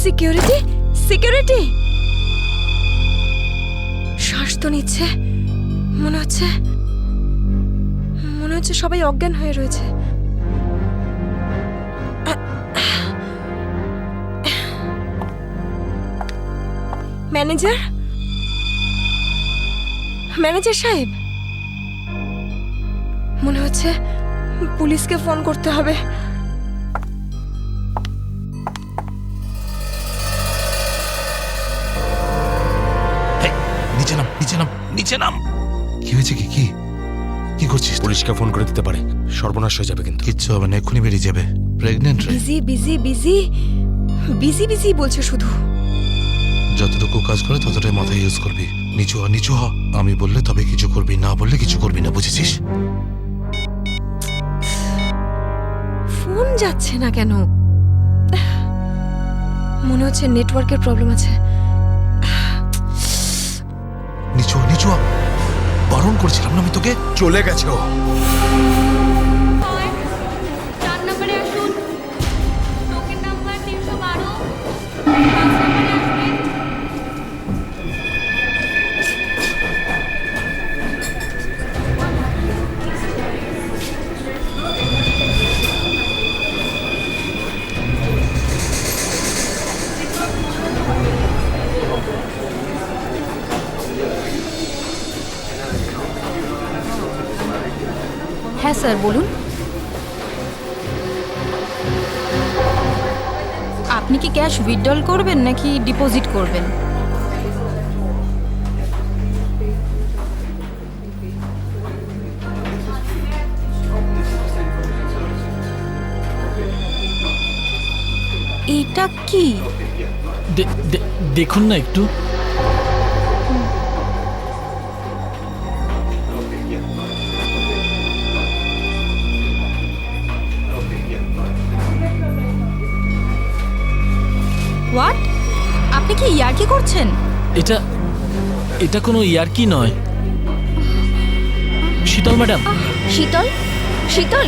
Security security শ্বাস তো নিচ্ছে, মনে হচ্ছে সবাই অজ্ঞান হয়ে রয়েছে। ম্যানেজার সাহেব, মনে হচ্ছে পুলিশকে ফোন করতে হবে। নিচে নাম। কি হয়েছে? কি কি করছিস? পুলিশকে ফোন করে দিতে পারে, সর্বনাশ হয়ে যাবে। কিন্তু কিচ্ছু হবে না, এক্ষুনি বেরিয়ে যাবে। প্রেগনেন্ট রে। বিজি বলছে শুধু। যতটুকু কাজ করে ততটাই মাথায় ইউজ করবি। নিচু হ। আমি বললে তবে কিছু করবি, না বললে কিছু করবি না, বুঝেছিস? ফোন যাচ্ছে না কেন? মনে হচ্ছে নেটওয়ার্কের প্রবলেম আছে। নিচু হ। বারণ করেছিলাম না আমি তোকে? চলে গেছে ও। হ্যাঁ স্যার, বলুন। আপনি কি ক্যাশ উইথড্রল করবেন নাকি ডিপোজিট করবেন? এটা কি? দেখুন না একটু। হোয়াট? আপনি কি ইয়ার্কি করছেন? এটা কোনো ইয়ার্কি নয়। শীতল ম্যাডাম। শীতল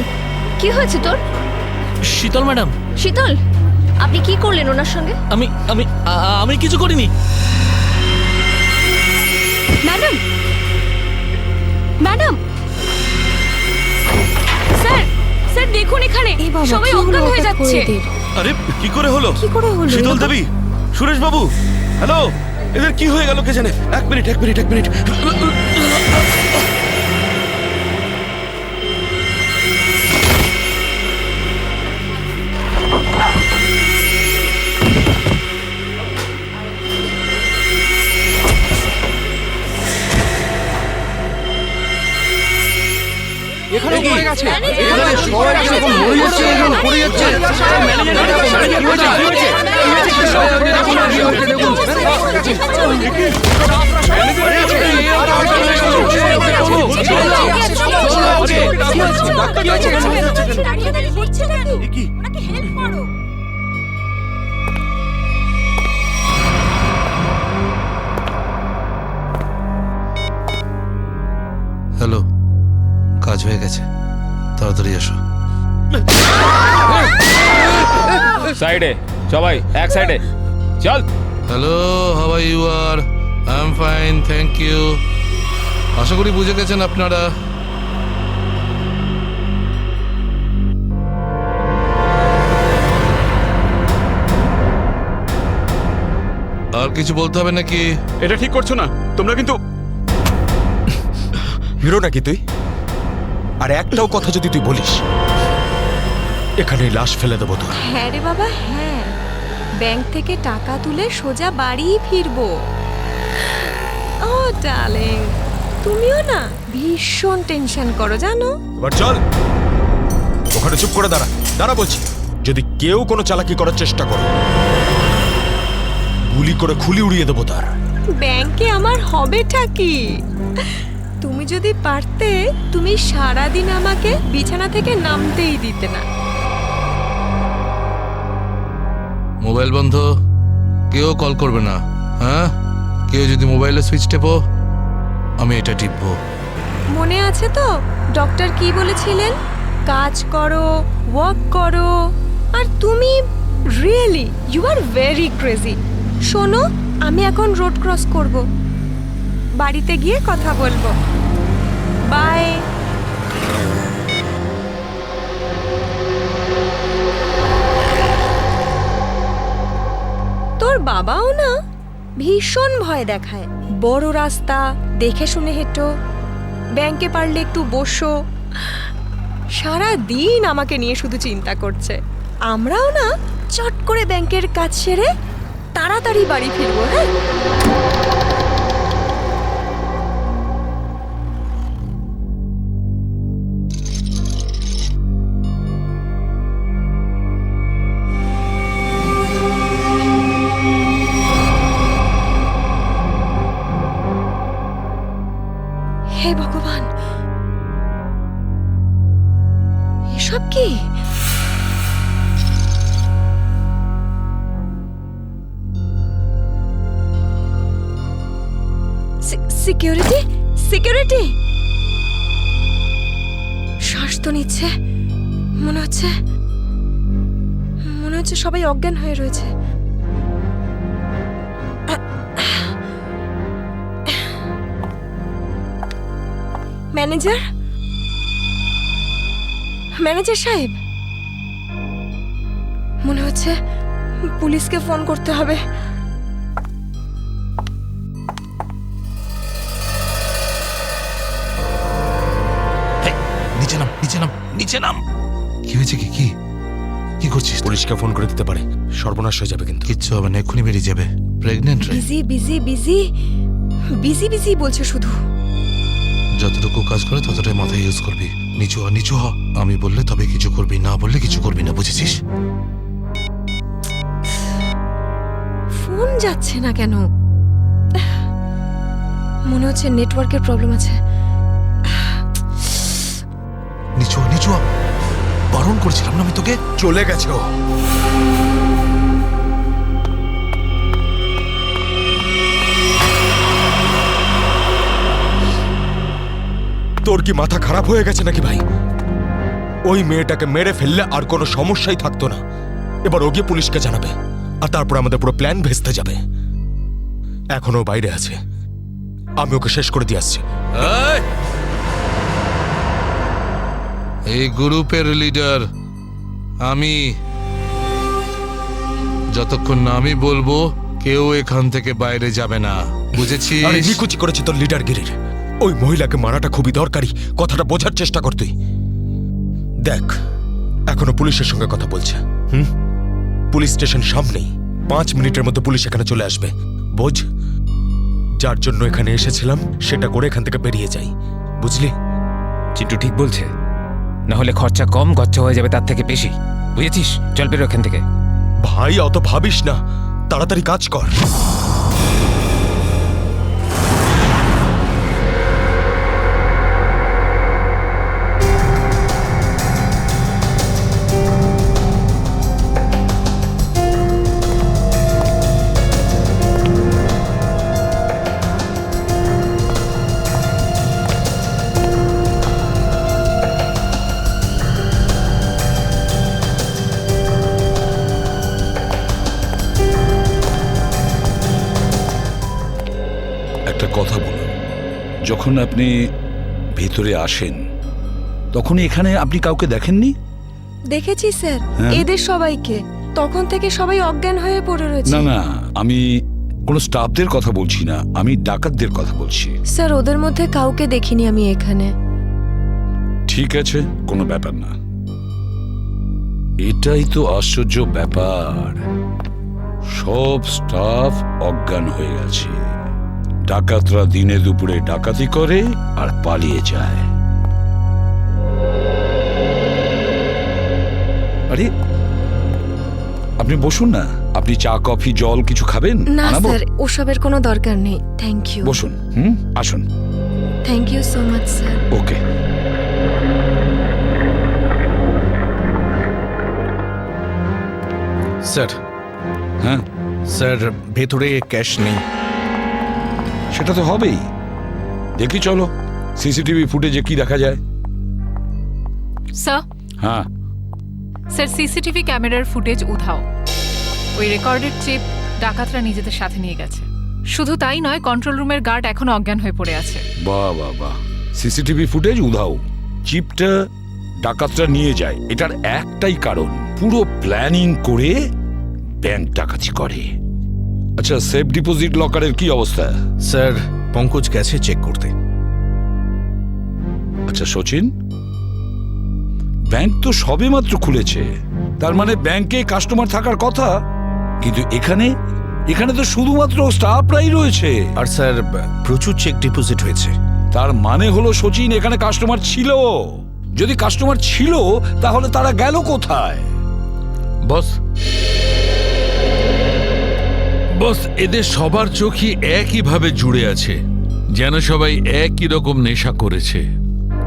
কি হয়েছে তোর? শীতল ম্যাডাম। শীতল, আপনি কি করলেন ওনার সঙ্গে? আমি কিছু করিনি। ম্যাডাম স্যার দেখুন, এখানে সবাই অজ্ঞান হয়ে যাচ্ছে। আরে কি করে হলো? শীতল দেবী, সুরেশ বাবু, হ্যালো, এদের কি হয়ে গেল কে জানে? এক মিনিট। এখানে কি হয়ে গেছে? এখানে সবাই এরকম মরে যাচ্ছে, এরকম পড়ে যাচ্ছে। হ্যালো, কাজ হয়ে গেছে, তাড়াতাড়ি এসো। সাইডে সবাই, এক সাইডে চল। Hello, how are you? আর I am fine, thank you. আশা করি বুঝে গেছেন আপনারা। আর কিছু বলতে হবে নাকি? এটা ঠিক করছো না তোমরা, কিন্তু হিরো নাকি তুই? আর একটাও কথা যদি তুই বলিস, এখানে লাশ ফেলে দেবো তোর। হ্যাঁ রে বাবা, হ্যাঁ, ব্যাংক থেকে টাকা তুলে সোজা বাড়ি ফিরবো। ও ডার্লিং, তুমিও না ভীষণ টেনশন করো জানো। এবার চল, ওখানে চুপ করে দাঁড়া বলছি। যদি কেউ কোনো চালাকি করার চেষ্টা করে, গুলি করে খুলি উড়িয়ে দেবো তার। ব্যাংকে আমার হবেটা কি? তুমি যদি পারতে, তুমি সারাদিন আমাকে বিছানা থেকে নামতেই দিতে না। মোবাইল বন্ধ, কেউ কল করবে না। হ্যাঁ, কেউ যদি মোবাইলে সুইচ টেপো, আমি এটা টিপবো। মনে আছে তো ডক্টর কি বলেছিলেন? কাজ করো, ওয়ার্ক করো। আর তুমি really you are very crazy. শোনো, আমি এখন রোড ক্রস করব, বাড়িতে গিয়ে কথা বলবো। বাই। তোর বাবাও না ভীষণ ভয় দেখায়। বড় রাস্তা দেখে শুনে হেঁটো, ব্যাংকে পারলে একটু বসো, সারা দিন আমাকে নিয়ে শুধু চিন্তা করছে। আমরাও না চট করে ব্যাংকের কাজ সেরে তাড়াতাড়ি বাড়ি ফিরবো। হ্যাঁ, হে ভগবান, এসব কি? Security, security! শ্বাস তো নিচ্ছে, মনে হচ্ছে সবাই অজ্ঞান হয়ে রয়েছে। ম্যানেজার, ম্যানেজার সাহেব, মনে হচ্ছে পুলিশকে ফোন করতে হবে। নিচে নাম, নিচে নাম, নিচে নাম। কি হয়েছে? কি কি কি করছিস? পুলিশকে ফোন করে দিতে পারে, সর্বনাশ হয়ে যাবে কিন্তু। কিচ্ছু হবে না, এক্ষুনি বেরিয়ে যাবে। প্রেগনেন্ট রে। Busy busy busy busy busy বলছে শুধু। যতটুকু কাজ করে ততটাই মাথায় ইউজ করবি। নিচু হ, নিচু হ। আমি বললে তবে কিছু করবি, না বললে কিছু করবি না, বুঝেছিস? ফোন যাচ্ছে না কেন? মনে হচ্ছে নেটওয়ার্কের প্রবলেম আছে। নিচু হ, নিচু হ। বারণ করেছিলাম না আমি তোকে? চলে গেছে ও। তোর কি মাথা খারাপ হয়ে গেছে নাকি ভাই? ওই মেয়েটাকে মেরে ফেললে আর কোনো সমস্যাই থাকতো না। এবার ও গিয়ে পুলিশকে জানাবে, আর তারপর আমাদের পুরো প্ল্যান ভেস্তে যাবে। এখনো বাইরে আছে, আমি ওকে শেষ করে দিয়ে আসছি। এই গ্রুপের লিডার আমি। যতক্ষণ না আমি বলবো কেউ এখান থেকে বাইরে যাবে না, বুঝেছিস? আরে নিকুচি করেছি তোর লিডারগিরির। ওই মহিলাকে মারাটা খুবই দরকারি, কথাটা বোঝার চেষ্টা কর তুই। দেখ, এখনো পুলিশের সঙ্গে কথা বলছে। পুলিশ স্টেশন সামনেই, 5 মিনিটের মধ্যে পুলিশ এখানে চলে আসবে। বোঝ, যার জন্য এখানে এসেছিলাম সেটা করে এখান থেকে বেরিয়ে যাই, বুঝলি? চিন্টু ঠিক বলছে, না হলে খরচা কম, খরচা হয়ে যাবে তার থেকে বেশি, বুঝেছিস? চল বেরো এখান থেকে। ভাই অত ভাবিস না, তাড়াতাড়ি কাজ কর। একটা কথা বলুন, যখন আপনি ভেতরে আসেন তখন এখানে আপনি কাউকে দেখেননি? দেখেছি স্যার, হ্যাঁ। এদের সবাইকে। তখন থেকে সবাই অজ্ঞান হয়ে পড়ে রয়েছে। না না, আমি কোনো স্টাফদের কথা বলছি না, আমি ডাকাতদের কথা বলছি। স্যার, ওদের মধ্যে কাউকে দেখিনি আমি এখানে। ঠিক আছে, কোনো ব্যাপার না। এটাই তো আশ্চর্য ব্যাপার, সব স্টাফ অজ্ঞান হয়ে গেছে। ডাকাতরা দিনে দুপুরে ডাকাতি করে আর পালিয়ে যায়। আরে আপনি বসুন না, আপনি চা কফি জল কিছু খাবেন? না আনাবো? স্যার, ওসবের কোনো দরকার নেই, থ্যাংক ইউ। বসুন, আসুন। Thank you so much sir. Okay. Sir, হ্যাঁ স্যার ভেতরে ক্যাশ নেই। সেটা তো হবেই, দেখি চলো সিসিটিভি ফুটেজে কি দেখা যায়। স্যার, হ্যাঁ স্যার সিসিটিভি ক্যামেরার ফুটেজ উঠাও। ওই রেকর্ডের চিপ ডাকাতরা নিজেদের সাথে নিয়ে গেছে। শুধু তাই নয়, কন্ট্রোল রুমের গার্ড এখনো অজ্ঞান হয়ে পড়ে আছে। বাহ বাহ বাহ, সিসিটিভি ফুটেজ উধাও, চিপটা ডাকাতরা নিয়ে যায়, এটার একটাই কারণ, পুরো প্ল্যানিং করে ব্যাংক ডাকাতি করে। আচ্ছা, সেফ ডিপোজিট লকারের কি অবস্থা? স্যার পঙ্কজ গেছে চেক করতে। আচ্ছা সচিন, ব্যাংক তো সবেমাত্র খুলেছে, তার মানে ব্যাংকে কাস্টমার থাকার কথা, কিন্তু এখানে তো শুধুমাত্র স্টাফরাই রয়েছে। আর স্যার প্রচুর চেক ডিপোজিট হয়েছে। তার মানে হলো সচিন, এখানে কাস্টমার ছিল। যদি কাস্টমার ছিল তাহলে তারা গেল কোথায়? বস বস, এদের সবার চোখই একইভাবে জুড়ে আছে, যেন সবাই একই রকম নেশা করেছে।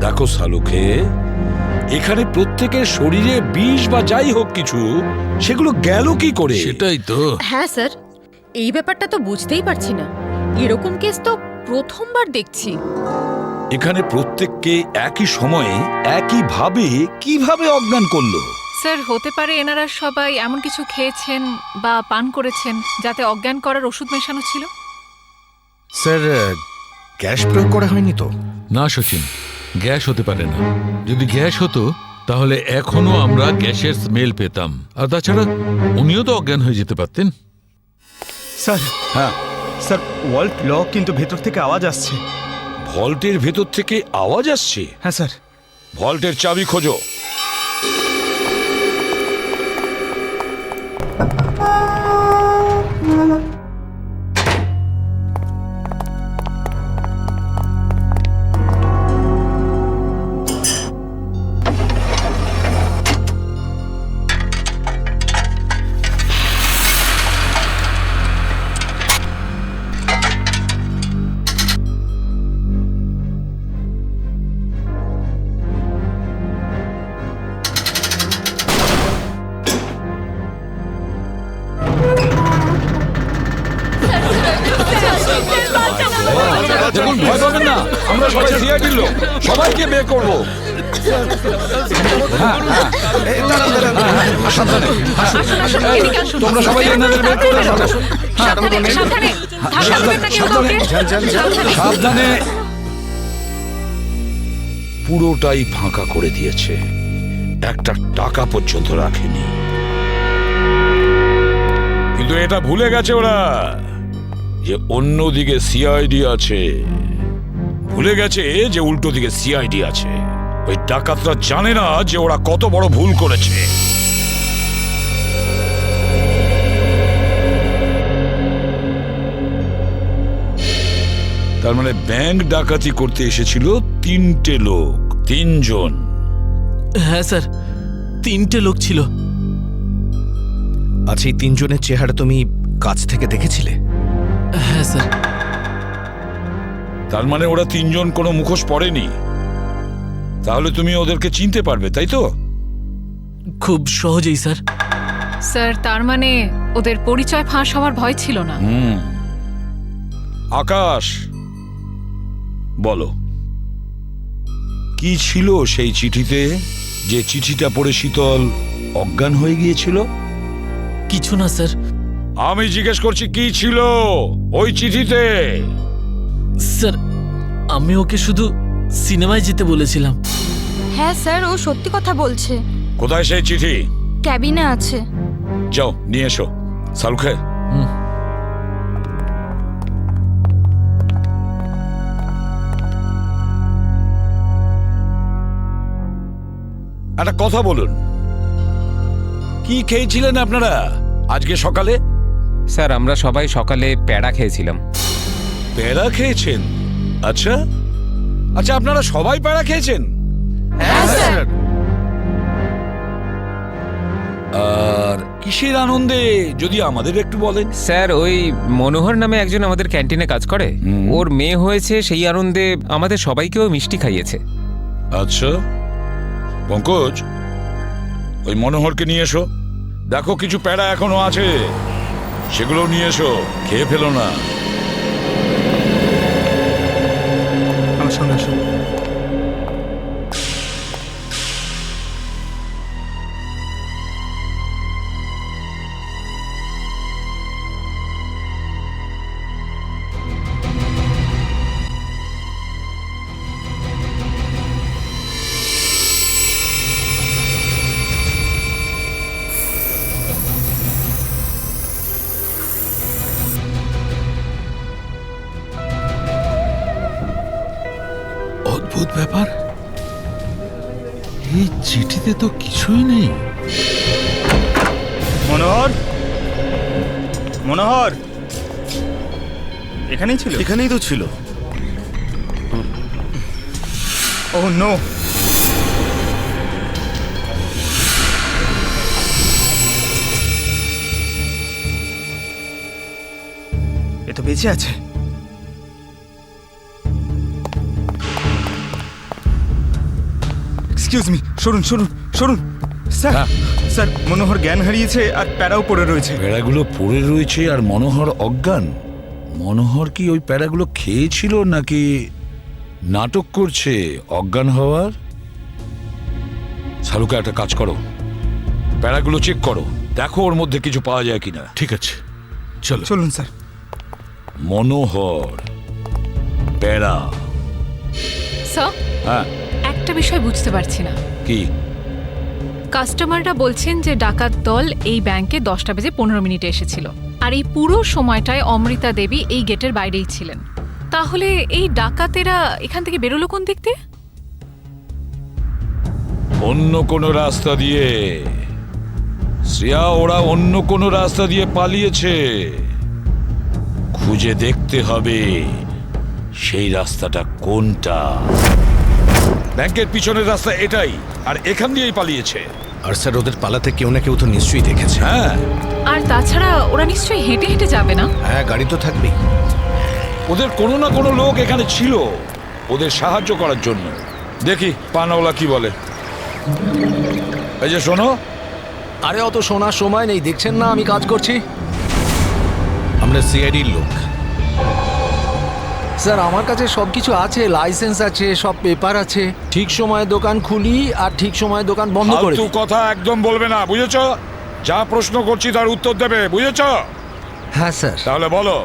দেখো সালুকে, এখানে প্রত্যেকের শরীরে বিষ বা যাই হোক কিছু, সেগুলো গেল কি করে? সেটাই তো। হ্যাঁ স্যার, এই ব্যাপারটা তো বুঝতেই পারছি না। এরকম কেস তো প্রথমবার দেখছি। এখানে প্রত্যেককে একই সময়ে একইভাবে কিভাবে অজ্ঞান করলো? স্যার, হতে পারে এনারা সবাই এমন কিছু খেয়েছেন বা পান করেছেন যাতে অজ্ঞান করার ওষুধ মেশানো ছিল। স্যার গ্যাস প্রয়োগ করা হয়নি তো? না সচিন, গ্যাস হতে পারে না। যদি গ্যাস হতো তাহলে এখনো আমরা গ্যাসের স্মেল পেতাম, আর তাছাড়া উনিও তো অজ্ঞান হয়ে যেতে পারতেন। স্যার, হ্যাঁ স্যার ওয়াল্ট লক, কিন্তু ভেতর থেকে আওয়াজ আসছে। ভল্টের ভেতর থেকে আওয়াজ আসছে? হ্যাঁ স্যার। ভল্টের চাবি খোঁজো। দেখুন, ভয় পাবেন না, আমরা সবাই সিআইডির লোক, সবাইকে বের করবো। তোমরা সবাই এনাদের বের করে সাবধানে। পুরোটাই ফাঁকা করে দিয়েছে, একটা টাকা পর্যন্ত রাখেনি। কিন্তু এটা ভুলে গেছে ওরা যে অন্যদিকে সিআইডি আছে, ভুলে গেছে যে উল্টো দিকে সিআইডি আছে। ওই ডাকাতরা জানে না যে ওরা কত বড় ভুল করেছে। তার মানে ব্যাংক ডাকাতি করতে এসেছিল 3টে লোক, 3 জন। হ্যাঁ স্যার, 3টে লোক ছিল। আচ্ছা, এই 3 জনের চেহারা তুমি কাছ থেকে দেখেছিলে? হ্যাঁ স্যার। তার মানে ওরা 3 জন কোনো মুখোশ পরেনি। তাহলে তুমি ওদেরকে চিনতে পারবে, তাই তো? খুব সহজেই স্যার। স্যার, তার মানে ওদের পরিচয় ফাঁস হওয়ার ভয় ছিল না। আকাশ, বলো কি ছিল সেই চিঠিতে, যে চিঠিটা পড়ে শীতল অজ্ঞান হয়ে গিয়েছিল? কিছু না স্যার। আমি জিজ্ঞেস করছি কি ছিল ওই চিঠিতে? স্যার, আমি ওকে শুধু সিনেমায় যেতে বলেছিলাম। হ্যাঁ স্যার, ও সত্যি কথা বলছে। কোথায় সেই চিঠি? ক্যাবিনে আছে। যাও নিয়ে এসো। সালুখে, একটা কথা বলুন, কি খেয়েছিলেন আপনারা আজকে সকালে? স্যার, আমরা সবাই সকালে প্যাড়া খেয়েছিলাম। প্যাড়া খেয়েছেন? আচ্ছা আচ্ছা, আপনারা সবাই প্যাড়া খেয়েছেন? হ্যাঁ স্যার। আর কিসের আনন্দে, যদি আমাদের একটু বলেন? স্যার, ওই মনোহর নামে একজন আমাদের ক্যান্টিনে কাজ করে, ওর মেয়ে হয়েছে, সেই আনন্দে আমাদের সবাইকেও মিষ্টি খাইয়েছে। আচ্ছা পঙ্কজ, ওই মনোহরকে নিয়ে এসো। দেখো কিছু প্যাড়া এখনো আছে, সেগুলো নিয়ে এসো, খেয়ে ফেলো না। আমার সঙ্গে আসো। ব্যাপার, এই চিঠিতে তো কিছুই নেই। মনোহর, মনোহর এখানেই ছিল? এখানেই তো ছিল। ও নো, এ তো বেঁচে আছে। এক্সকিউজ মি, সরুন সরুন সরুন। স্যার, স্যার মনোহর জ্ঞান হারিয়েছে আর প্যারাও পড়ে রয়েছে। প্যারাগুলো পড়ে রয়েছে আর মনোহর অজ্ঞান। মনোহর কি ওই প্যারাগুলো খেয়েছিল নাকি নাটক করছে অজ্ঞান হওয়ার? শালুকা, একটা কাজ করো, প্যারাগুলো চেক করো, দেখো ওর মধ্যে কিছু পাওয়া যায় কিনা। ঠিক আছে, চলো। চলুন স্যার। মনোহর, প্যারা। স্যার, হ্যাঁ, একটা বিষয় বুঝতে পারছি না। কি? কাস্টমাররা বলছেন যে ডাকাত দল এই ব্যাংকে 10:15 এসেছিল, আর এই পুরো সময়টায় অমৃতা দেবী এই গেটের বাইরেই ছিলেন। তাহলে এই ডাকাতেরা এখান থেকে বেরোলো কোন দিক দিয়ে? অন্য কোনো রাস্তা দিয়ে। শ্রেয়া, ওরা অন্য কোনো রাস্তা দিয়ে পালিয়েছে। খুঁজে দেখতে হবে সেই রাস্তাটা কোনটা। ব্যাংকের পিছনের রাস্তা এটাই, আর এখান দিয়েই পালিয়েছে। আর স্যার, ওদের পালাতে কেউ না কেউ তো নিশ্চয়ই দেখেছে। হ্যাঁ, আর তাছাড়া ওরা নিশ্চয়ই হেঁটে হেঁটে যাবে না? হ্যাঁ, গাড়ি তো থাকবেই। ওদের কোনো না কোনো লোক এখানে ছিল ওদের সাহায্য করার জন্য। দেখি পানাওয়ালা কি বলে। এই যে শোনো। আরে অত শোনার সময় নেই, দেখছেন না আমি কাজ করছি। আমরা সিআইডির লোক স্যার। আমার কাছে সবকিছু আছে, লাইসেন্স আছে, সব পেপার আছে। ঠিক সময়ে দোকান খুলি আর ঠিক সময়ে দোকান বন্ধ করে ফালতু দিই। কথা একদম বলবে না, বুঝেছো? যা প্রশ্ন করছি তার উত্তর দেবে, বুঝেছো? হ্যাঁ স্যার। তাহলে বলো,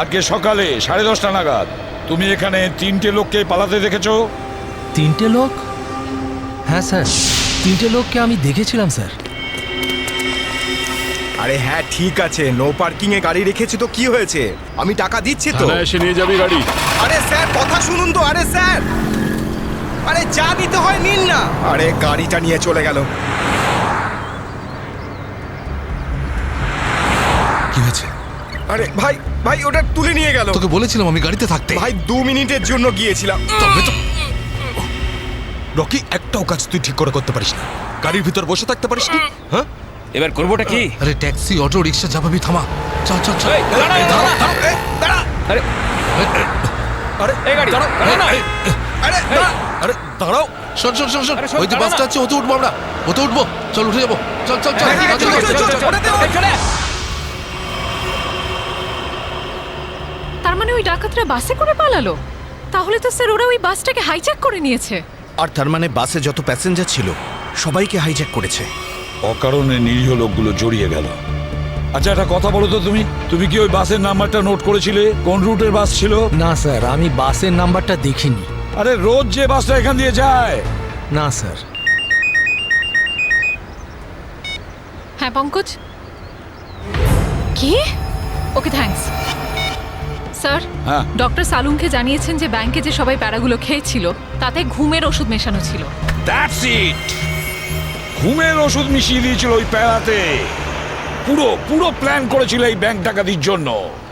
আজকে সকালে 10:30 নাগাদ তুমি এখানে 3টে লোককে পালাতে দেখেছো? 3টে লোক? হ্যাঁ স্যার, 3টে লোককে আমি দেখেছিলাম স্যার। আরে হ্যাঁ ঠিক আছে, নো পার্কিং এ গাড়ি রেখেছি তো কি হয়েছে? আমি টাকা দিচ্ছি তো। এসে নিয়ে যাবি গাড়ি। আরে স্যার কথা শুনুন তো। আরে স্যার, আরে যা নিতে হয় নিন না। আরে গাড়িটা নিয়ে চলে গেল। কি হয়েছে? আরে ভাই, ভাই ওটা তুলে নিয়ে গেল। তোকে বলেছিলাম আমি গাড়িতে থাকতে। ভাই 2 মিনিটের জন্য গিয়েছিলাম। রকি, একটাও কাজ তুই ঠিক করে করতে পারিস না। গাড়ির ভিতর বসে থাকতে পারিস না? হ্যাঁ, এবার করবোটা কি? আরে ট্যাক্সি, অটো, রিক্সা যা ভাবি থামা। চল চল চল। আরে এই গাড়ি দাঁড়াও না। আরে দাঁড়া। আরে দাঁড়াও। শোন শোন শোন শোন, আরে শোন, ওই যে দাঁড়া বাসটা না। আছে, ওতে উঠবো আমরা। ওতে উঠবো, চল উঠে যাবো। চল চল চল। হ্যাঁ, ঠিক আছে, চল, চল, চল, চল। এই চলে। তার মানে ওই ডাকাতরা বাসে করে পালালো? তাহলে তো স্যার ওরা ওই বাসটাকে হাইজ্যাক করে নিয়েছে। আর তার মানে বাসে যত প্যাসেঞ্জার ছিল সবাইকে হাইজ্যাক করেছে। অকারণে নিরীহ লোকগুলো জড়িয়ে গেল। আচ্ছা, একটা কথা বলো তো, তুমি কি ওই বাসের নাম্বারটা নোট করেছিলে? কোন রুটের বাস ছিল? না স্যার, আমি বাসের নাম্বারটা দেখিনি। আরে রোজ যে বাসটা এখান দিয়ে যায়। না স্যার। হ্যাঁ পঙ্কজ, কি? Okay thanks. স্যার, হ্যাঁ। ডক্টর সালুমকে জানিয়েছেন যে ব্যাংকে যে সবাই প্যারাগুলো খেয়েছিল তাতে ঘুমের ওষুধ মেশানো ছিল। That's it. ঘুমের ওষুধ মিশিয়ে দিয়েছিল ওই প্যারাতে। পুরো পুরো প্ল্যান করেছিল এই ব্যাংক ডাকাতির জন্য।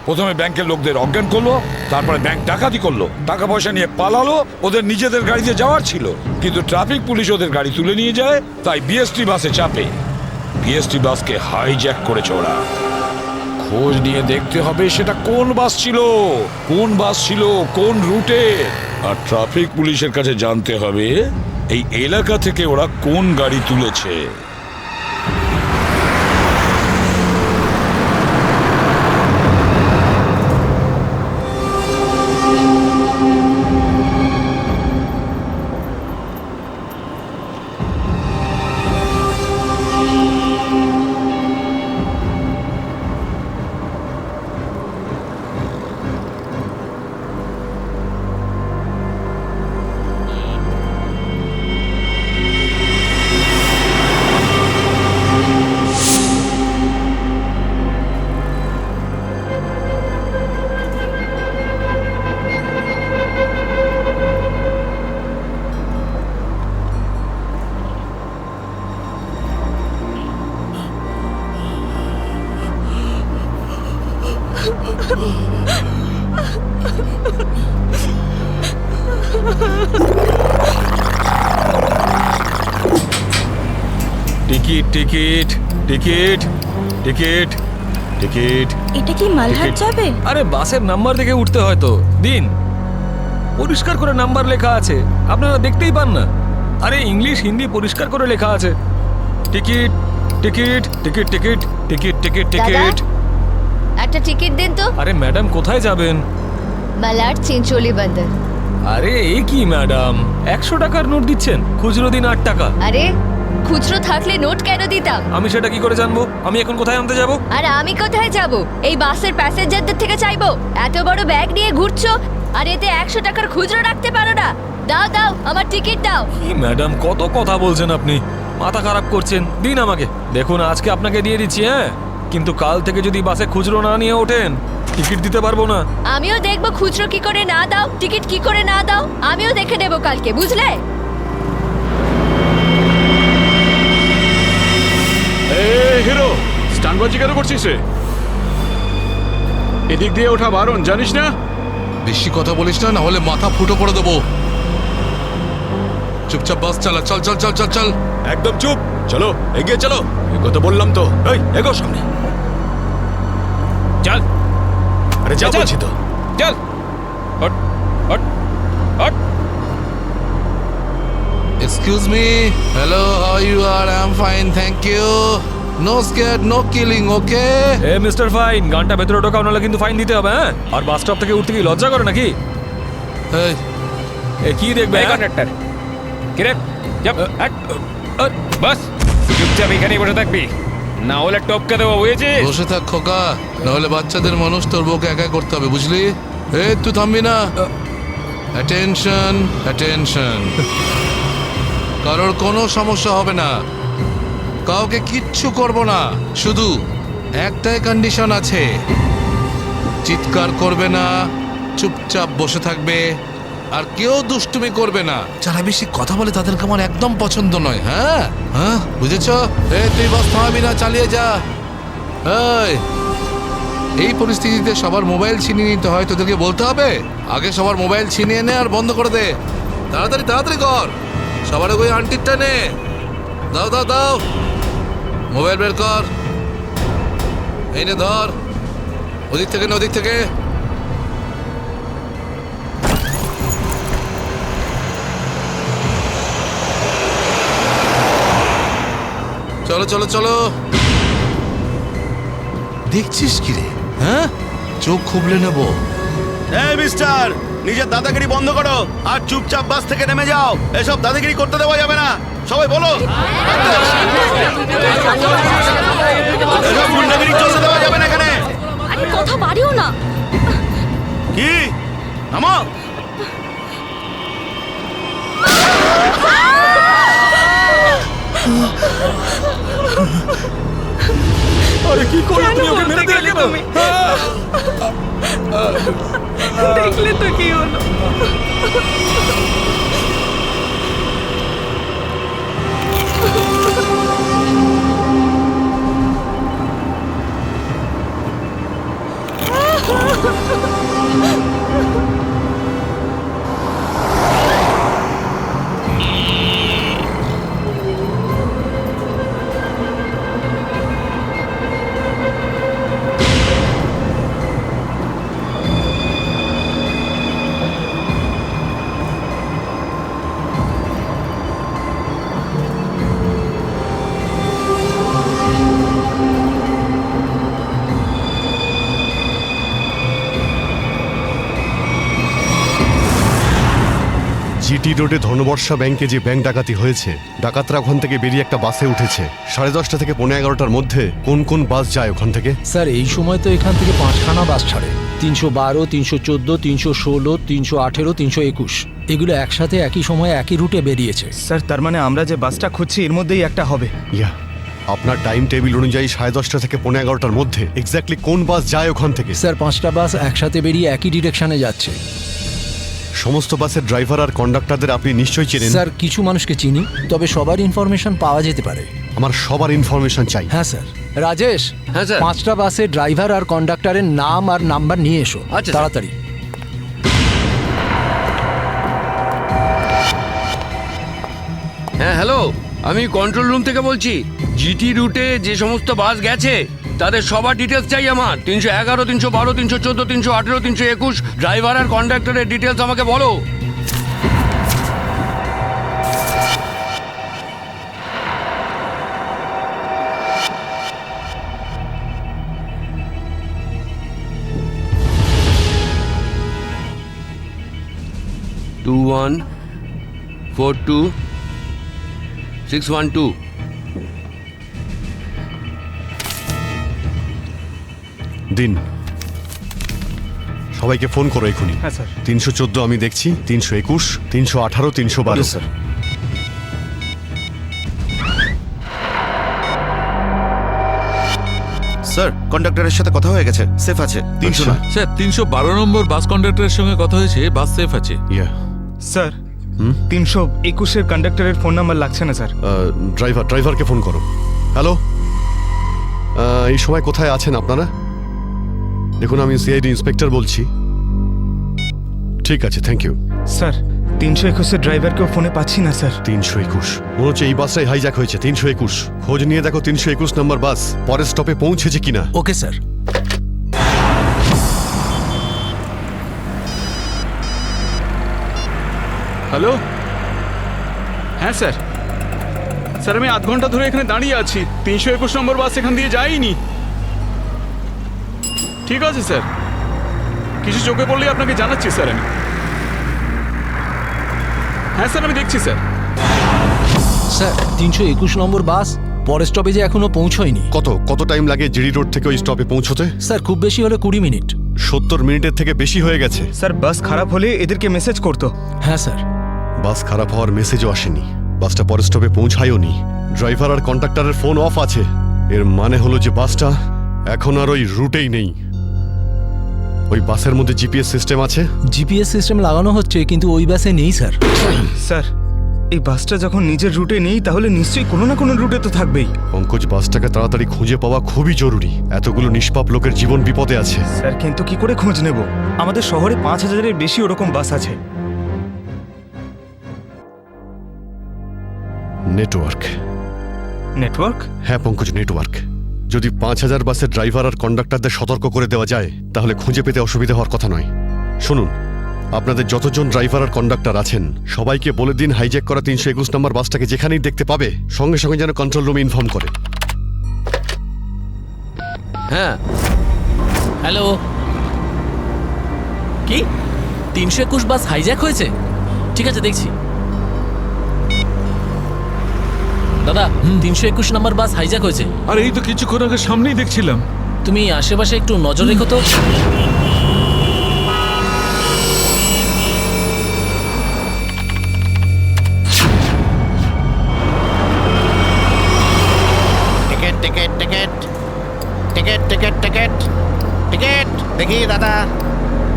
প্রথমে ব্যাংকের লোকদের অজ্ঞান করলো, তারপরে ব্যাংক ডাকাতি করলো, টাকা পয়সা নিয়ে পালালো। ওদের নিজেদের গাড়িতে যাওয়ার ছিল, কিন্তু ট্রাফিক পুলিশ ওদের গাড়ি তুলে নিয়ে যায়, তাই বিএসটি বাসে চাপে। বিএসটি বাসকে হাইজ্যাক করেছে ওরা। খোঁজ নিয়ে দেখতে হবে সেটা কোন বাস ছিল, কোন রুটে। আর ট্রাফিক পুলিশের কাছে জানতে হবে এই এলাকা থেকে ওরা কোন গাড়ি তুলেছে। Ticket ticket ticket ticket ticket. এটা কি মালহাট যাবে? আরে বাসের নাম্বার দেখে উঠতে হয় তো, দিন। পরিষ্কার করে নাম্বার লেখা আছে, আপনারা দেখতেই পান না? আরে ইংলিশ হিন্দি পরিষ্কার করে লেখা আছে। Ticket ticket ticket ticket ticket ticket ticket. একটা টিকিট দিন তো। আরে ম্যাডাম কোথায় যাবেন? মালাড চিনচোলি বন্দর। আরে এই কি ম্যাডাম, 100 টাকার নোট দিচ্ছেন, খুচরো দিন 8 টাকা। আরে খুচরো থাকলে নোট কেন দিতাম? আমি সেটা কি করে জানবো? আমি এখন কোথায় আনতে যাব? আর আমি কোথায় যাব? এই বাসের প্যাসেঞ্জারদের থেকে চাইবো? এত বড় ব্যাগ নিয়ে ঘুরছো আর এতে 100 টাকার খুচরো রাখতে পারো না? দাও দাও, আমার টিকিট দাও। কি ম্যাডাম, কত কথা বলছেন আপনি, মাথা খারাপ করছেন। দিন আমাকে। দেখুন আজকে আপনাকে দিয়ে দিচ্ছি, হ্যাঁ, কিন্তু কাল থেকে যদি বাসে খুচরো না নিয়ে ওঠেন, টিকিট দিতে পারবো না। আমিও দেখবো খুচরো কি করে না দাও, টিকিট কি করে না দাও, আমিও দেখে নেবো কালকে, বুঝলে? হিরো, স্টানবাজি কেন করছিস রে? এদিক দিয়ে ওঠা বারণ, জানিস না? বেশি কথা বলিস না, না হলে মাথা ফুটো করে দেবো। চুপচাপ বাস চালা, চল চল চল চল চল। একদম চুপ, চলো এগিয়ে চলো। কথা বললাম তো, এই এগো সামনে। চল। আরে যা বলছি তো। চল। Hot hot hot. Excuse me. Hello, how you are? I'm fine, thank you. No scared, no killing, okay? A mister fine, গানটা ভেতরে ঢোকাও, নাহলে কিন্তু ফাইন দিতে হবে, হ্যাঁ? আর বাস স্টপ থেকে উঠতে কি লজ্জা করে নাকি? এই, এ কি দেখবে এই কন্ডাক্টর, কিরে যাব হট। বাস চুপচাপ এখানেই বসে থাকবি, না হলে টপকে দেবো, বুঝেছিস? বসে থাক খোকা, না হলে বাচ্চাদের মানুষ তোর বউকে একা করতে হবে, বুঝলি? এই তুই থামবি না। Attention, attention. কারোর কোনো সমস্যা হবে না, কাউকে কিচ্ছু করব না, শুধু একটাই কন্ডিশন আছে, চিৎকার করবে না, চুপচাপ বসে থাকবে, আর কেউ দুষ্টুমি করবে না। যারা বেশি কথা বলে তাদেরকে আমার একদম পছন্দ নয়। হ্যাঁ হ্যাঁ, বুঝেছ? তুই বাস থামাবি না, চালিয়ে যা। এই পরিস্থিতিতে সবার মোবাইল ছিনিয়ে নিতে হয়, তোদেরকে বলতে হবে? আগে সবার মোবাইল ছিনিয়ে নে আর বন্ধ করে দে। তাড়াতাড়ি তাড়াতাড়ি কর, সবার ওই আন্টিরটা নে। দাও দাও দাও, মোবাইল বের কর। এই নে ধর, ওদিক থেকে না ওদিক থেকে। চলো চলো চলো। দেখছিস কি রে? হ্যাঁ, চোখ খুবলে নেবো। এই মিস্টার, নিজের দাদাগিরি বন্ধ করো আর চুপচাপ বাস থেকে নেমে যাও। এসব দাদাগিরি করতে দেওয়া যাবে না, সবাই বলো। এসব গুন্ডাগিরি চলতে দেওয়া যাবে না এখানে। আরে কথা বাড়িও না। কি নামো। আরে কি করলে তুমি? ওকে মেরে দিলে কেন? দেখলে তো কি হলো। জিটি রোডে ধনবর্ষা ব্যাংকে যে ব্যাংক ডাকাতি হয়েছে, ডাকাতরা ওখান থেকে বেরিয়ে একটা বাসে উঠেছে। 10:30 থেকে 11:15টার মধ্যে কোন কোন বাস যায় ওখান থেকে? স্যার এই সময় তো এখান থেকে 5খানা বাস ছাড়ে। 312, 314, 316, 318, 321 এগুলো একসাথে একই সময়ে একই রুটে বেরিয়েছে। স্যার তার মানে আমরা যে বাসটা খুঁজছি এর মধ্যেই একটা হবে। ইয়া, আপনার টাইম টেবিল অনুযায়ী 10:30 থেকে 11:15টার মধ্যে এক্স্যাক্টলি কোন বাস যায় ওখান থেকে? স্যার 5টা বাস একসাথে বেরিয়ে একই ডিরেকশনে যাচ্ছে। সমস্ত বাসের ড্রাইভার আর কন্ডাক্টরদের আপনি নিশ্চয়ই চেনেন। স্যার কিছু মানুষকে চিনি, তবে সবার ইনফরমেশন পাওয়া যেতে পারে। আমার সবার ইনফরমেশন চাই। হ্যাঁ স্যার। রাজেশ, হ্যাঁ স্যার। 5টা বাসের ড্রাইভার আর কন্ডাক্টরের নাম আর নাম্বার নিয়ে এসো আচ্ছা, স্যার। তাড়াতাড়ি। হ্যাঁ হ্যালো, আমি কন্ট্রোল রুম থেকে বলছি। জিটি রুটে যে সমস্ত বাস গেছে তাদের সবার ডিটেলস চাই আমার। 311, 312, 314, 318, 321 ড্রাইভার আর কন্ডাক্টরের ডিটেলস আমাকে বলো। টু 1 4 2 6 1 2। দিন, সবাইকে ফোন করো এখুনি। হ্যাঁ স্যার। 314 আমি দেখছি, 321, 318, 312। স্যার। স্যার কন্ডাক্টরের সাথে কথা হয়ে গেছে, সেফ আছে। 300 না। স্যার 312 নম্বর বাস কন্ডাক্টরের সঙ্গে কথা হয়েছে, বাস সেফ আছে। স্যার 321-এর কন্ডাক্টরের ফোন নাম্বার লাগছে না স্যার। ড্রাইভারকে ফোন করো। হ্যালো, এই সময় কোথায় আছেন আপনারা? দেখুন, আমি সিআইডি ইন্সপেক্টর বলছি। ঠিক আছে, থ্যাংক ইউ। স্যার 321-এর ড্রাইভারকেও ফোনে পাচ্ছি না স্যার। 321 মনে হচ্ছে এই বাসটাই হাইজ্যাক হয়েছে। 321 খোঁজ নিয়ে দেখো 321 নম্বর বাস পরের স্টপে পৌঁছেছে কিনা। Okay sir. হ্যালো, হ্যাঁ স্যার। স্যার আমি আধ ঘন্টা ধরে এখানে দাঁড়িয়ে আছি, 321 নম্বর বাস এখান দিয়ে যায়নি। ঠিক আছে স্যার, কিছু চোখে পড়লেই আপনাকে জানাচ্ছি স্যার আমি। হ্যাঁ স্যার, আমি দেখছি স্যার। স্যার 321 নম্বর বাস পরের স্টপেজে এখনো পৌঁছয়নি। কত টাইম লাগে জিডি রোড থেকে ওই স্টপে পৌঁছতে? স্যার খুব বেশি হলে 20 মিনিট। 70 মিনিটের থেকে বেশি হয়ে গেছে। স্যার বাস খারাপ হলে এদেরকে মেসেজ করতো। হ্যাঁ স্যার। বাস খারাপ হওয়ার মেসেজও আসেনি, বাসটা পরের স্টপে পৌঁছায়ও নি। ড্রাইভার আর কন্ডাক্টরের ফোন অফ আছে। এর মানে হলো যে বাসটা এখন আর ওই রুটেই নেই। ওই বাসের মধ্যে জিপিএস সিস্টেম আছে। জিপিএস সিস্টেম লাগানো হচ্ছে, কিন্তু ওই বাসে নেই স্যার। স্যার এই বাসটা যখন নিজের রুটে নেই তাহলে নিশ্চয়ই কোনো না কোনো রুটে তো থাকবেই। পঙ্কজ, বাসটাকে তাড়াতাড়ি খুঁজে পাওয়া খুবই জরুরি। এতগুলো নিষ্পাপ লোকের জীবন বিপদে আছে। স্যার কিন্তু কি করে খোঁজ নেব? আমাদের শহরে 5000-এর বেশি ওরকম বাস আছে। নেটওয়ার্ক। নেটওয়ার্ক? হ্যাঁ পঙ্কজ, নেটওয়ার্ক। যদি 5000 বাসের ড্রাইভার আর কন্ডাক্টরদের সতর্ক করে দেওয়া যায় তাহলে খুঁজে পেতে অসুবিধা হওয়ার কথা নয়। শুনুন, আপনাদের যতজন ড্রাইভার আর কন্ডাক্টর আছেন সবাইকে বলে দিন হাইজ্যাক করা 321 নম্বর বাসটাকে যেখানেই দেখতে পাবে সঙ্গে সঙ্গে যেন কন্ট্রোল রুমে ইনফর্ম করে। হ্যাঁ হ্যালো, কি 321 বাস হাইজ্যাক হয়েছে? ঠিক আছে, দেখছি। দাদা 321 নম্বর বাস হাইজ্যাক হয়েছে। আর এই তো কিছুক্ষণ আগে সামনেই দেখছিলাম। তুমি আশেপাশে একটু নজর রেখো তো। Ticket ticket ticket ticket ticket ticket ticket দেখি দাদা,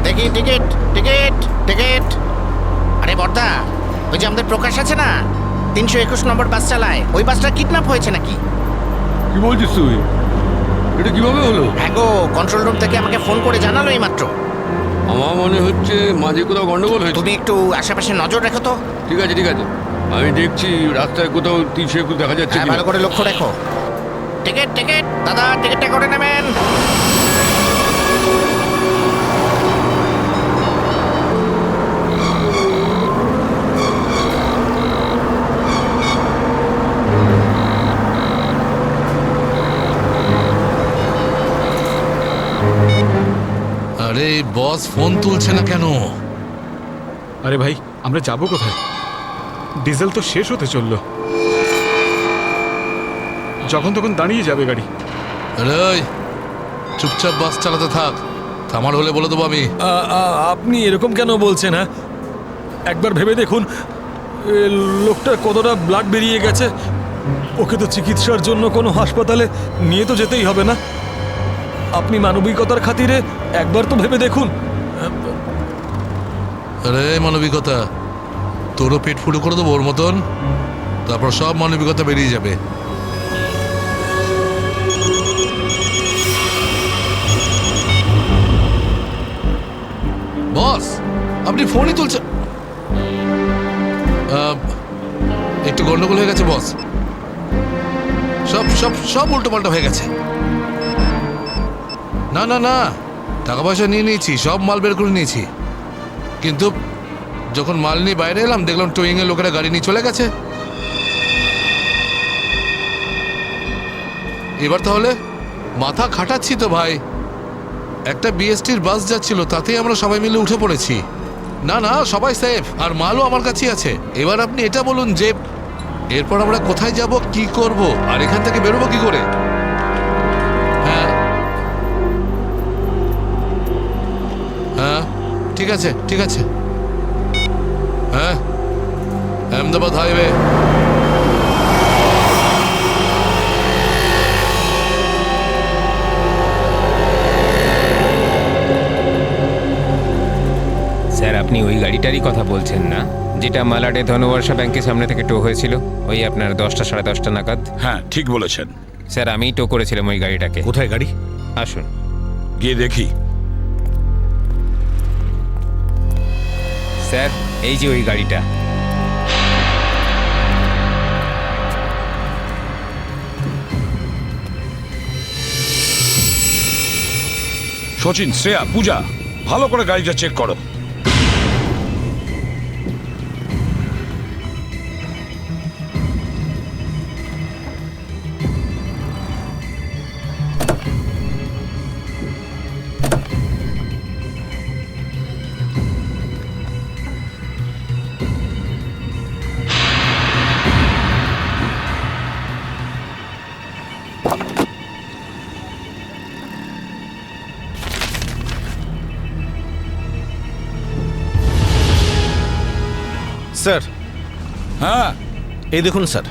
দেখি টিকিট টিকিট টিকিট। আরে বর্দা, ওই যে আমাদের প্রকাশ আছে না, 321 নম্বর বাস চালায়, ওই বাসটা কিডন্যাপ হয়েছে নাকি? কি বলছিস তুই? এটা কিভাবে হলো? হ্যাঁ গো, কন্ট্রোল রুম থেকে আমাকে ফোন করে জানালো এই মাত্র। আমার মনে হচ্ছে মাঝে কোথাও গন্ডগোল হয়েছে। তুমি একটু আশেপাশে নজর রেখো তো। ঠিক আছে ঠিক আছে, আমি দেখছি রাস্তায় কোথাও 321 দেখা যাচ্ছে হ্যাঁ, কিনা। ভালো করে লক্ষ্য রেখো। টিকিট টিকিট দাদা, টিকিটটা করে নেবেন। আরে বস ফোন তুলছে না কেন? আরে ভাই, আমরা যাব কোথায়? ডিজেল তো শেষ হতে চললো, যখন তখন দাঁড়িয়ে যাবে গাড়ি। আরে ওই, চুপচাপ বাস চালাতে থাক, থামার হলে বলে দেবো আমি। আপনি এরকম কেন বলছেন? হ্যাঁ, একবার ভেবে দেখুন লোকটা কতটা ব্লাড বেরিয়ে গেছে। ওকে তো চিকিৎসার জন্য কোনো হাসপাতালে নিয়ে তো যেতেই হবে না? আপনি মানবিকতার খাতিরে একবার তো ভেবে দেখুন। আরে মানবিকতা, তোরও পেট ফুটো করে দেবো ওর মতন, তারপর সব মানবিকতা বেরিয়ে যাবে। বস, আপনি ফোনই তুলছেন। একটু গন্ডগোল হয়ে গেছে বস, সব সব সব উল্টো পাল্টা হয়ে গেছে। না না না, টাকা পয়সা নিয়ে নিয়েছি, সব মাল বের করে নিয়েছি, কিন্তু যখন মাল নিয়ে বাইরে এলাম দেখলাম টোয়িং এর লোকেরা গাড়ি নিয়ে চলে গেছে। এবার তাহলে মাথা খাটাচ্ছি তো ভাই। একটা বিএসটির বাস যাচ্ছিল, তাতেই আমরা সবাই মিলে উঠে পড়েছি। না না, সবাই সেফ, আর মালও আমার কাছেই আছে। এবার আপনি এটা বলুন যে এরপর আমরা কোথায় যাব, কি করব, আর এখান থেকে বেরোবো কি করে? হ্যাঁ হ্যাঁ, ঠিক আছে ঠিক আছে। হ্যাঁ, আহমেদাবাদ হাইওয়ে। স্যার, আপনি ওই গাড়িটারই কথা বলছেন না, যেটা মালাডে ধনবর্ষা ব্যাংকের সামনে থেকে টো হয়েছিল ওই আপনার 10টা সাড়ে 10টা নাগাদ? হ্যাঁ, ঠিক বলেছেন স্যার, আমিই টো করেছিলাম ওই গাড়িটাকে। কোথায় গাড়ি? আসুন গিয়ে দেখি। স্যার, এই যে ওই গাড়িটা। সচিন, শ্রেয়া, পূজা, ভালো করে গাড়িটা চেক করো। স্যার। হ্যাঁ, এই দেখুন স্যার,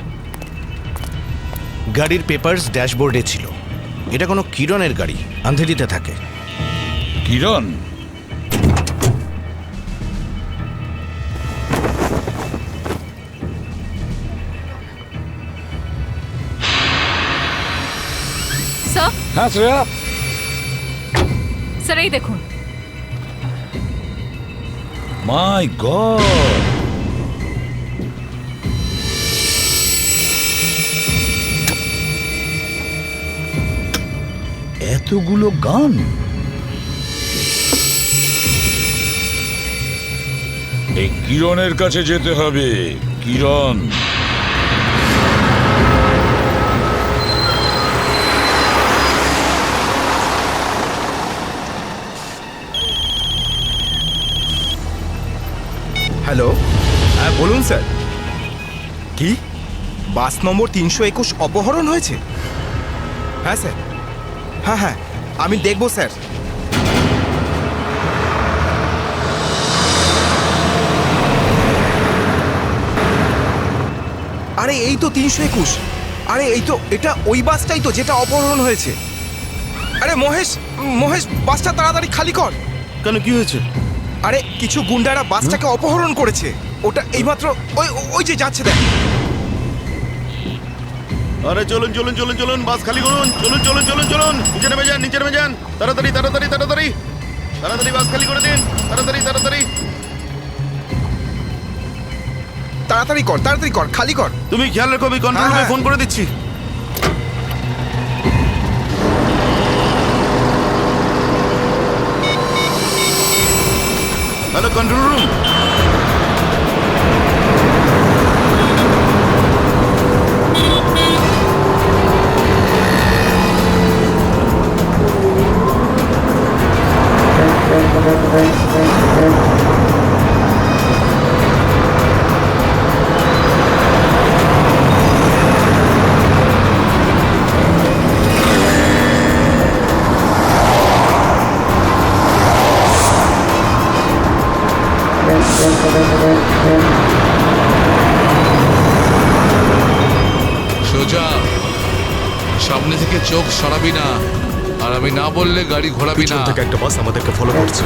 গাড়ির পেপারস ড্যাশবোর্ডে ছিল। এটা কোনো কিরণের গাড়ি, আন্ধেরিতে থাকে। কিরণ? স্যার, হ্যাঁ শ্রেয়া। স্যার এই দেখুন। মাই গড, এতগুলো গান! এই কিরণের কাছে যেতে হবে। কিরণ, হ্যালো, হ্যাঁ বলুন স্যার। কি বাস নম্বর 321 অপহরণ হয়েছে? হ্যাঁ স্যার, হ্যাঁ হ্যাঁ, আমি দেখব স্যার। আরে এই তো 321। আরে এই তো, এটা ওই বাসটাই তো যেটা অপহরণ হয়েছে। আরে মহেশ, মহেশ বাসটা তাড়াতাড়ি খালি কর। কেন, কি হয়েছে? আরে কিছু গুন্ডারা বাসটাকে অপহরণ করেছে। ওটা এইমাত্র ওই ওই যে যাচ্ছে, দেখ। আরে চলুন চলুন চলুন চলুন, বাস খালি করুন। চলুন চলুন চলুন চলুন, নিচে নেমে যান, নিচে নেমে যান। তাড়াতাড়ি তাড়াতাড়ি তাড়াতাড়ি তাড়াতাড়ি বাস খালি করে দিন। তাড়াতাড়ি তাড়াতাড়ি তাড়াতাড়ি কর, তাড়াতাড়ি কর, খালি কর। তুমি খেয়াল রেখো, আমি কন্ট্রোল রুমে ফোন করে দিচ্ছি। Hello, control room. সোজা সামনে থেকে চোখ সরাবি না, আর আমি না বললে গাড়ি ঘোরাবি না। পিছন থেকে একটা বাস আমাদেরকে ফলো করছে।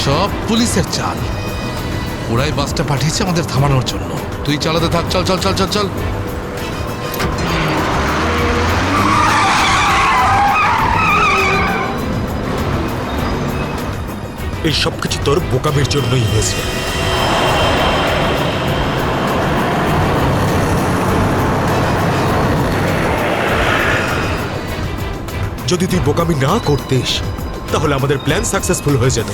সব পুলিশের চাল। ওরাই বাসটা পাঠিয়েছে আমাদের থামানোর জন্য। তুই চালাতে থাক, চল চল চল চল চল। এই সব কিছু তোর বোকামির জন্যই হয়েছে। যদি তুই বোকামি না করতিস তাহলে আমাদের প্ল্যান সাকসেসফুল হয়ে যেত,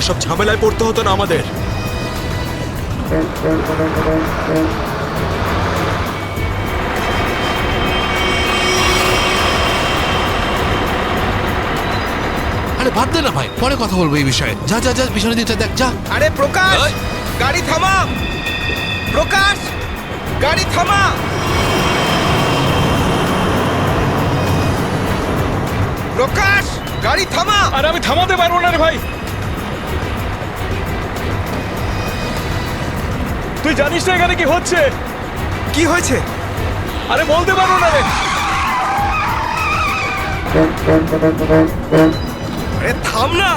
এসব ঝামেলায় পড়তে হতো না আমাদের। আরে বাদ দে না ভাই, পরে কথা বলবো এই বিষয়ে। যা যা যা, পিছনে দিকটা দেখ, যা। আরে প্রকাশ, গাড়ি থামা। প্রকাশ, গাড়ি থামা। প্রকাশ, গাড়ি থামা। আরে আমি থামাতে পারবো না রে ভাই। তুই জানিস না এখানে কি হচ্ছে? কি হয়েছে? আরে বলতে পারবো না রে। আরে থাম না।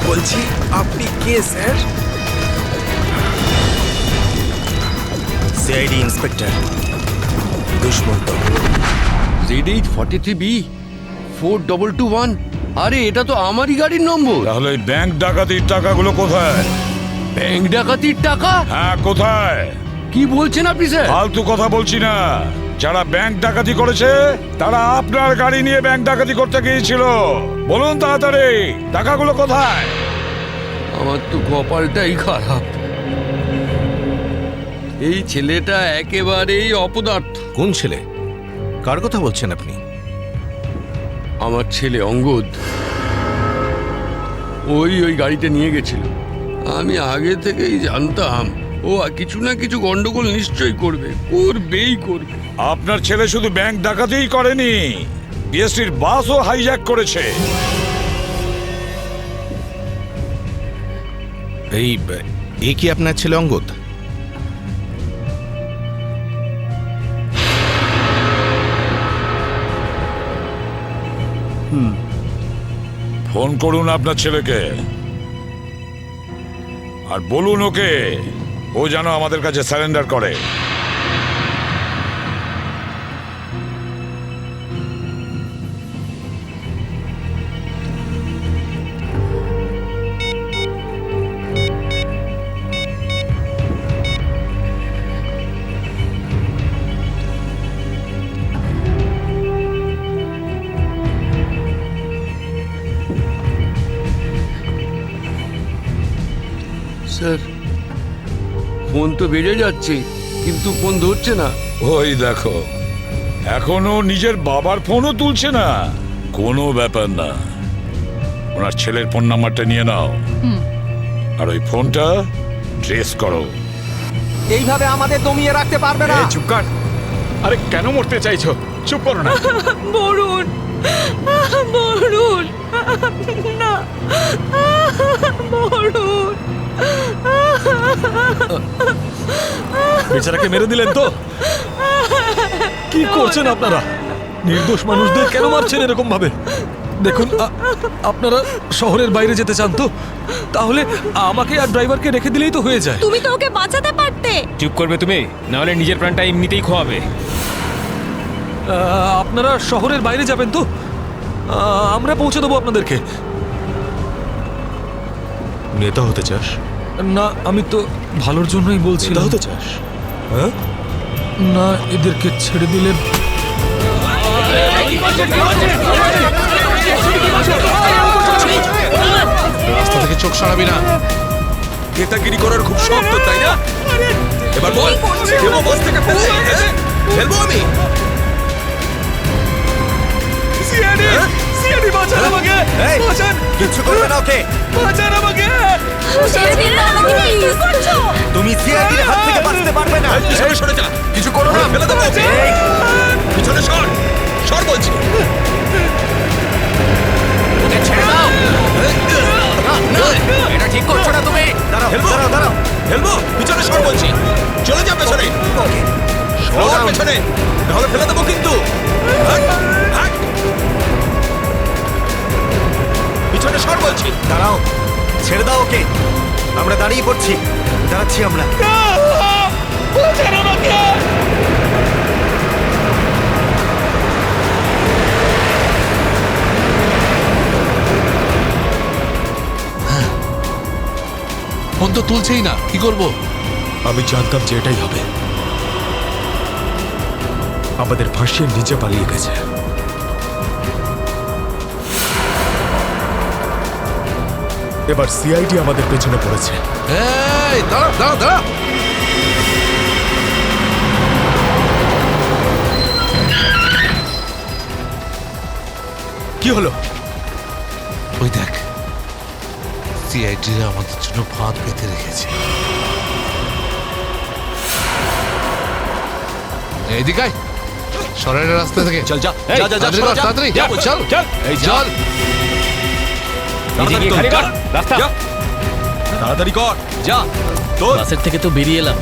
বলছি আপনি কে sir? CID inspector Dushmant. Z843B 4221। আরে এটা তো আমারই গাড়ির নম্বর। তাহলে ব্যাংক ডাকাতির টাকাগুলো কোথায়? ব্যাংক ডাকাতির টাকা? হ্যাঁ, কোথায়? কি বলছেন আপনি স্যার? ফালতু কথা বলছি না। যারা ব্যাংক ডাকাতি করেছে তারা আপনার গাড়ি নিয়ে ব্যাংক ডাকাতি করতে গিয়েছিল। বলুন তাড়াতাড়ি, টাকাগুলো কোথায়? আমার তো কপালটাই খারাপ। এই ছেলেটা একেবারেই অপদার্থ। কোন ছেলে? কার কথা বলছেন আপনি? আমার ছেলে অঙ্গদ। ওই গাড়িতে নিয়ে গেছিল। আমি আগে থেকেই জানতাম ও কিছু না কিছু গন্ডগোল নিশ্চয়ই করবে, করবেই করবে। আপনার ছেলে শুধু ব্যাংক ডাকাতিই করেনি, বিএসটির বাসও হাইজ্যাক করেছে। এই কি আপনার ছেলে অঙ্গদ? ফোন করুন আপনার ছেলেকে আর বলুন ওকে ও যেন আমাদের কাছে সারেন্ডার করে। স্যার, ফোন তো বেজে যাচ্ছে কিন্তু ফোন ধরছে না। ওই দেখো, এখনো নিজের বাবার ফোনও তুলছে না। কোনো ব্যাপার না, ওনার ছেলের ফোন নাম্বারটা নিয়ে নাও আর ওই ফোনটা ট্রেস করো। এইভাবে আমাদের দমিয়ে রাখতে পারবে না। চুপ কর। আরে কেন মরতে চাইছো? চুপ করো না। বরুণ, বরুণ, না, বরুণ। বেচারাকে মেরে দিলেন তো? কি করছেন আপনারা? নির্দোষ মানুষদের কেন মারছেন এরকম ভাবে? দেখুন, আপনারা শহরের বাইরে যেতে চান তো তাহলে আমাকে আর ড্রাইভারকে রেখে দিলেই তো হয়ে যায়। তুমি তো ওকে বাঁচাতে পারতে। চুপ করবে তুমি, না হলে নিজের প্রাণটা এমনিতেই খোয়াবে। আপনারা শহরের বাইরে যাবেন তো? আমরা পৌঁছে দেবো আপনাদেরকে। নেতা হতে চাস? না, আমি তো ভালোর জন্যই বলছি। নেতা হতে চাস? হ্যাঁ, না এদেরকে ছেড়ে দিলে রাস্তা থেকে চোখ সরাবি না। নেতাগিরি করার খুব শখ তো, তাই না? এবার বল, দেবো বাস থেকে ফেলে, হ্যাঁ? ফেলবো আমি? সিআইডি বাঁচান আমাকে, বাঁচান, কিচ্ছু করবে না ওকে। বাঁচান আমাকে। তুমি সিআইডির হাত থেকে বাঁচতে পারবে না। পিছনে সরে যা, কিছু করো না, ফেলে দেবো। পিছনে সর, সর বলছি। ওকে ছেড়ে দাও। এটা ঠিক করছো না তুমি। দাঁড়াও ফেলবো, দাঁড়াও দাঁড়াও। ফেলবো, পিছনে সর বলছি। চলে যা পেছনে, সর পেছনে, নাহলে ফেলে দেবো কিন্তু। হাট, হাট। পিছনে সর বলছি। দাঁড়াও, ছেড়ে দাও ওকে। আমরা দাঁড়িয়ে পড়ছি, দাঁড়াচ্ছি আমরা। ফোন তো তুলছেই না, কি করব? আমি জানতাম যে এটাই হবে। আমাদের ফাঁসিয়ে নিচে পালিয়ে গেছে। এবার সিআইডি আমাদের পেছনে পড়েছে। এই দাঁড়া দাঁড়া দাঁড়া। কি হলো? ওই দেখ, সিআইডিরা আমাদের জন্য ফাঁদ পেতে রেখেছে। এইদিকে আয়, সরাইয়ের রাস্তা থেকে চল যা, এই, যা, যা, যা, তাড়াতাড়ি সরা, কর, যা, তাড়াতাড়ি যা, চল চল, এই যা। চল। তাড়াতাড়ি কর, যা। তাড়াতাড়ি কর, যা। তোর বাসের থেকে তো বেরিয়ে এলাম,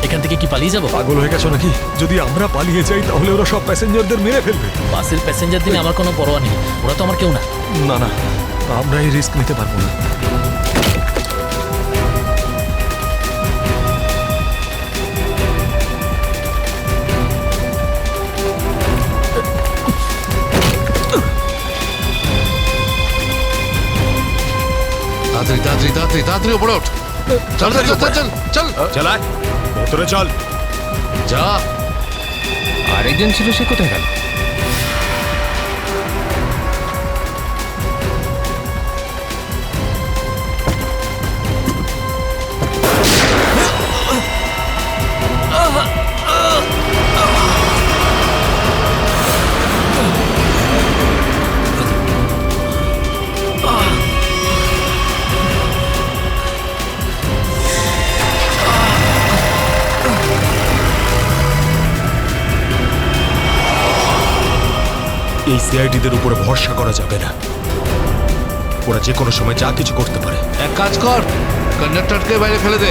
এখান থেকে কি পালিয়ে যাবো? পাগল হয়ে গেছো নাকি? যদি আমরা পালিয়ে যাই তাহলে ওরা সব প্যাসেঞ্জারদের মেরে ফেলবে। বাসের প্যাসেঞ্জার দিনে আমার কোনো পরোয়া নেই, ওরা তো আমার কেউ না। না না, আমরা এই রিস্ক নিতে পারবো না। তাড়াতাড়ি তাড়াতাড়ি তাড়াতাড়ি তাড়াতাড়ি উপরে ওঠ। চল চল চল চল চল চালায়, ভেতরে চল। যা। আরেকজন ছিল, সে কোথায় গেল? এই সিআইডিদের উপরে ভরসা করা যাবে না। ওরা যে কোনো সময় যা কিছু করতে পারে। এক কাজ কর, কন্ডাক্টরকে বাইরে ফেলে দে।